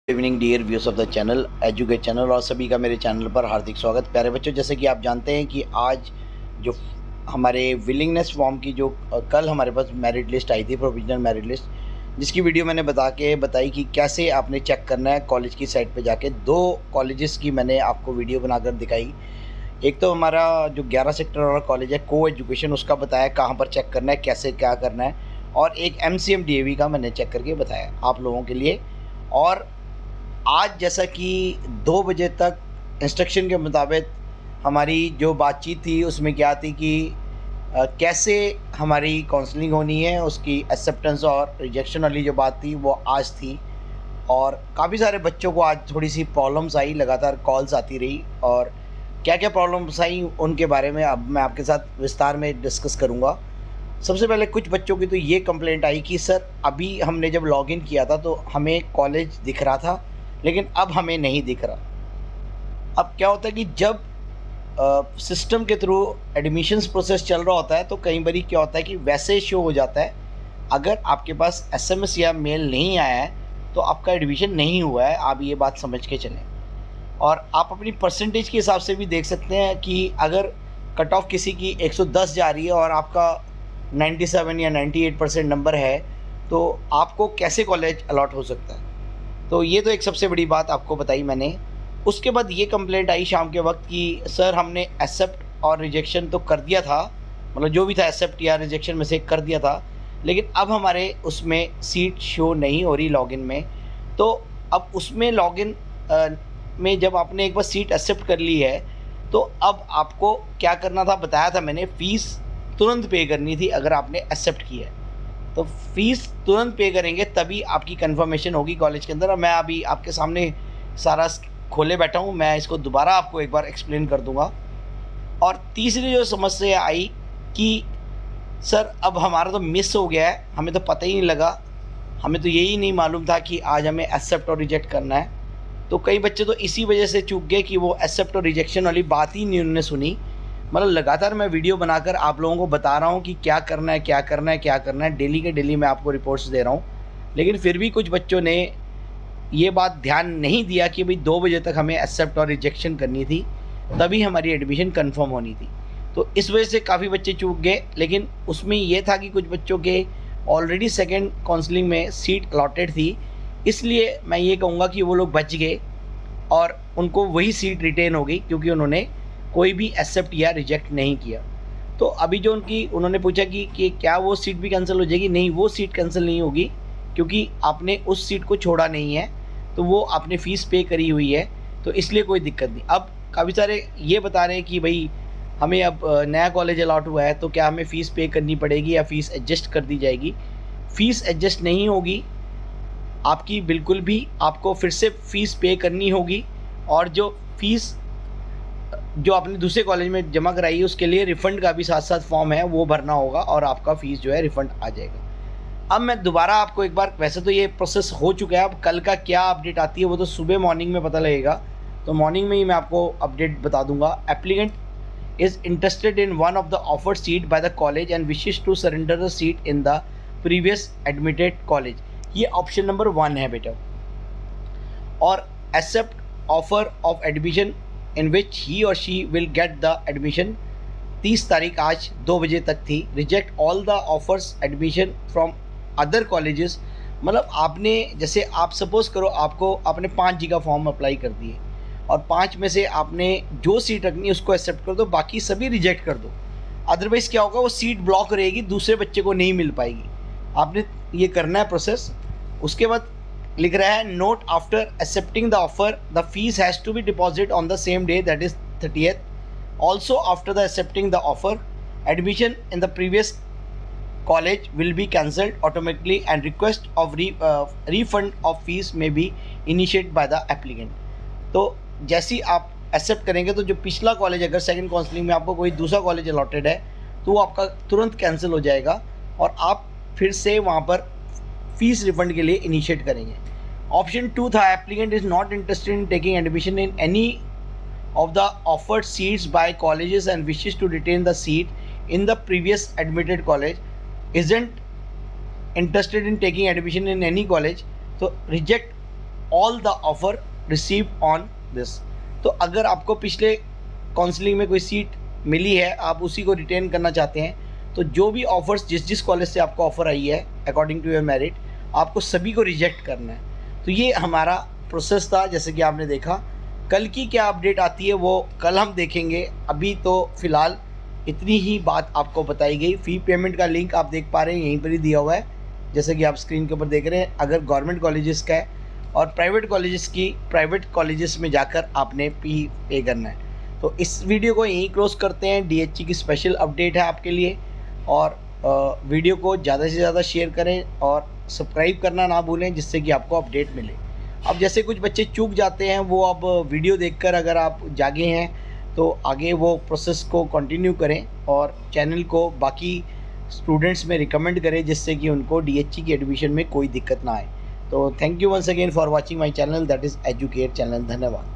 Evening dear viewers of the channel Educate channel और सभी का मेरे चैनल पर हार्दिक स्वागत। प्यारे बच्चों, जैसे कि आप जानते हैं कि आज जो हमारे विलिंगनेस फॉर्म की जो कल हमारे पास मेरिट लिस्ट आई थी, प्रोविजनल मेरिट लिस्ट, जिसकी वीडियो मैंने बताई कि कैसे आपने चेक करना है कॉलेज की साइट पे जाके। दो कॉलेजेस की मैंने आपको वीडियो बनाकर दिखाई। एक तो हमारा जो 11 सेक्टर वाला कॉलेज है को एजुकेशन, उसका बताया कहाँ पर चेक करना है, कैसे क्या करना है, और एक MCM DAV का मैंने चेक करके बताया आप लोगों के लिए। और आज जैसा कि 2 बजे तक इंस्ट्रक्शन के मुताबिक हमारी जो बातचीत थी उसमें क्या थी कि कैसे हमारी काउंसलिंग होनी है, उसकी एक्सेप्टेंस और रिजेक्शन वाली जो बात थी वो आज थी। और काफ़ी सारे बच्चों को आज थोड़ी सी प्रॉब्लम्स आई, लगातार कॉल्स आती रही, और क्या क्या प्रॉब्लम्स आई उनके बारे में अब मैं आपके साथ विस्तार में डिस्कस करूँगा। सबसे पहले कुछ बच्चों की तो ये कंप्लेंट आई कि सर अभी हमने जब लॉगिन किया था तो हमें कॉलेज दिख रहा था, लेकिन अब हमें नहीं दिख रहा। अब क्या होता है कि जब सिस्टम के थ्रू एडमिशन्स प्रोसेस चल रहा होता है तो कई बारी क्या होता है कि वैसे शो हो जाता है। अगर आपके पास SMS या मेल नहीं आया है तो आपका एडमिशन नहीं हुआ है, आप ये बात समझ के चलें। और आप अपनी परसेंटेज के हिसाब से भी देख सकते हैं कि अगर कट ऑफ किसी की 110 जा रही है और आपका 97 या 98% नंबर है तो आपको कैसे कॉलेज अलॉट हो सकता है। तो ये तो एक सबसे बड़ी बात आपको बताई मैंने। उसके बाद ये कंप्लेंट आई शाम के वक्त कि सर हमने एक्सेप्ट और रिजेक्शन तो कर दिया था, मतलब जो भी था एक्सेप्ट या रिजेक्शन में से कर दिया था, लेकिन अब हमारे उसमें सीट शो नहीं हो रही लॉगिन में। तो अब उसमें लॉगिन में जब आपने एक बार सीट एक्सेप्ट कर ली है तो अब आपको क्या करना था, बताया था मैंने, फ़ीस तुरंत पे करनी थी। अगर आपने एक्सेप्ट किया है तो फ़ीस तुरंत पे करेंगे तभी आपकी कंफर्मेशन होगी कॉलेज के अंदर। और मैं अभी आपके सामने सारा खोले बैठा हूँ, मैं इसको दोबारा आपको एक बार एक्सप्लेन कर दूँगा। और तीसरी जो समस्या आई कि सर अब हमारा तो मिस हो गया है, हमें तो पता ही नहीं लगा, हमें तो यही नहीं मालूम था कि आज हमें एक्सेप्ट और रिजेक्ट करना है। तो कई बच्चे तो इसी वजह से चूक गए कि वो एक्सेप्ट और रिजेक्शन वाली बात ही नहीं उन्होंने सुनी। मतलब लगातार मैं वीडियो बनाकर आप लोगों को बता रहा हूँ कि क्या करना है, क्या करना है, क्या करना है, डेली के डेली मैं आपको रिपोर्ट्स दे रहा हूँ, लेकिन फिर भी कुछ बच्चों ने ये बात ध्यान नहीं दिया कि भाई 2 बजे तक हमें एक्सेप्ट और रिजेक्शन करनी थी, तभी हमारी एडमिशन कंफर्म होनी थी। तो इस वजह से काफ़ी बच्चे चूक गए। लेकिन उसमें ये था कि कुछ बच्चों के ऑलरेडी सेकेंड काउंसलिंग में सीट अलॉटेड थी, इसलिए मैं ये कहूँगा कि वो लोग बच गए और उनको वही सीट रिटेन हो गई क्योंकि उन्होंने कोई भी एक्सेप्ट या रिजेक्ट नहीं किया। तो अभी जो उन्होंने पूछा कि क्या वो सीट भी कैंसिल हो जाएगी, नहीं, वो सीट कैंसिल नहीं होगी क्योंकि आपने उस सीट को छोड़ा नहीं है, तो वो आपने फ़ीस पे करी हुई है, तो इसलिए कोई दिक्कत नहीं। अब काफ़ी सारे ये बता रहे हैं कि भाई हमें अब नया कॉलेज अलॉट हुआ है तो क्या हमें फ़ीस पे करनी पड़ेगी या फ़ीस एडजस्ट कर दी जाएगी। फ़ीस एडजस्ट नहीं होगी आपकी, बिल्कुल भी आपको फिर से फ़ीस पे करनी होगी। और जो फ़ीस जो आपने दूसरे कॉलेज में जमा कराई है उसके लिए रिफ़ंड का भी साथ साथ फॉर्म है, वो भरना होगा और आपका फ़ीस जो है रिफ़ंड आ जाएगा। अब मैं दोबारा आपको एक बार, वैसे तो ये प्रोसेस हो चुका है, अब कल का क्या अपडेट आती है वो तो सुबह मॉर्निंग में पता लगेगा, तो मॉर्निंग में ही मैं आपको अपडेट बता दूंगा। Applicant is interested in one of the offered seat by the college and wishes to surrender the seat in the previous admitted college. ये ऑप्शन नंबर 1 है बेटा। और accept offer of admission in which he or she will get the admission। 30 तारीख आज 2 बजे तक थी। Reject all the offers admission from other colleges. मतलब आपने, जैसे आप सपोज़ करो आपने 5 जी का फॉर्म अप्लाई कर दिए और 5 में से आपने जो सीट रखनी है उसको एक्सेप्ट कर दो, बाकी सभी रिजेक्ट कर दो। अदरवाइज़ क्या होगा, वो सीट ब्लॉक रहेगी, दूसरे बच्चे को नहीं मिल पाएगी। आपने ये करना है प्रोसेस। उसके बाद लिख रहा है, note after accepting the offer the fees has to be deposit on the same day, that is 30th। Also after the accepting the offer admission in the previous college will be cancelled automatically and request of refund of fees may be initiate by the applicant. तो जैसे ही आप accept करेंगे तो जो पिछला college, अगर second counselling में आपको कोई दूसरा कॉलेज अलॉटेड है तो वो आपका तुरंत कैंसिल हो जाएगा और आप फिर से वहाँ पर फीस रिफंड के लिए इनिशिएट करेंगे। ऑप्शन 2 था, applicant is not interested in taking admission in any of the offered seats by colleges and wishes to retain the seat in the previous admitted college, isn't interested in taking admission in any college, तो reject all the offer receive on this. तो अगर आपको पिछले counselling में कोई seat मिली है, आप उसी को रिटेन करना चाहते हैं, तो जो भी ऑफर्स जिस कॉलेज से आपको ऑफ़र आई है अकॉर्डिंग टू योर मेरिट, आपको सभी को रिजेक्ट करना है। तो ये हमारा प्रोसेस था, जैसे कि आपने देखा। कल की क्या अपडेट आती है वो कल हम देखेंगे। अभी तो फ़िलहाल इतनी ही बात आपको बताई गई। फ़ी पेमेंट का लिंक आप देख पा रहे हैं, यहीं पर ही दिया हुआ है, जैसे कि आप स्क्रीन के ऊपर देख रहे हैं। अगर गवर्नमेंट कॉलेजेस का है और प्राइवेट कॉलेजेस में जाकर आपने फ़ी पे करना है। तो इस वीडियो को यहीं क्लोज़ करते हैं। डीएचई की स्पेशल अपडेट है आपके लिए, और वीडियो को ज़्यादा से ज़्यादा शेयर करें और सब्सक्राइब करना ना भूलें, जिससे कि आपको अपडेट मिले। अब जैसे कुछ बच्चे चूक जाते हैं, वो अब वीडियो देखकर अगर आप जागे हैं तो आगे वो प्रोसेस को कंटिन्यू करें और चैनल को बाकी स्टूडेंट्स में रिकमेंड करें, जिससे कि उनको डीएचई की एडमिशन में कोई दिक्कत ना आए। तो thank you once again for watching my channel, that is Educate channel. धन्यवाद।